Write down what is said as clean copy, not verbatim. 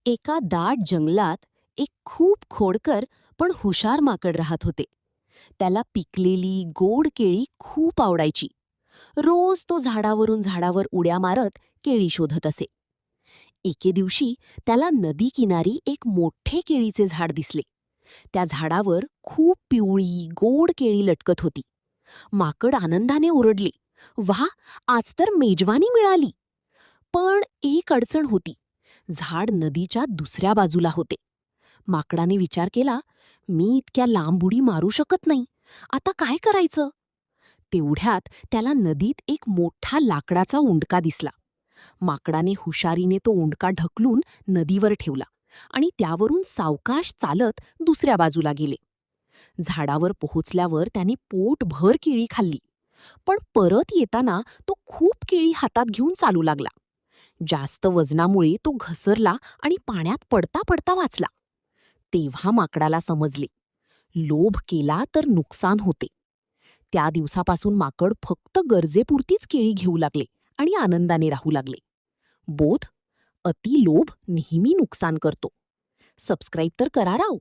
एका दाट जंगलात एक खूप खोडकर पण हुशार माकड राहत होते. त्याला पिकलेली गोड केळी खूप आवडायची. रोज तो झाडावरून झाडावर उड्या मारत केळी शोधत असे. एके दिवशी त्याला नदी किनारी एक मोठे केळीचे झाड दिसले. त्या झाडावर खूप पिवळी गोड केळी लटकत होती. माकड आनंदाने ओरडले, "वाह, आज तर मेजवानी मिळाली!" पण एक अडचण होती. झाड नदीच्या दुसऱ्या बाजूला होते. माकडाने विचार केला, "मी इतक्या लांब उडी मारू शकत नाही. आता काय करायचं?" तेवढ्यात त्याला नदीत एक मोठा लाकडाचा उंडका दिसला. माकडाने हुशारीने तो उंडका ढकलून नदीवर ठेवला आणि त्यावरून सावकाश चालत दुसऱ्या बाजूला गेले. झाडावर पोहोचल्यावर त्याने पोटभर केळी खाल्ली. पण परत येताना तो खूप केळी हातात घेऊन चालू लागला. जास्त वजनामुळे तो घसरला आणि पाण्यात पडता पडता वाचला. तेव्हा माकडाला समजले, लोभ केला तर नुकसान होते. त्या दिवसापासून माकड फक्त गरजेपुरतीच केळी घेऊ लागले आणि आनंदाने राहू लागले. बोध, अति लोभ नेहमी नुकसान करतो. सबस्क्राईब तर करा राव.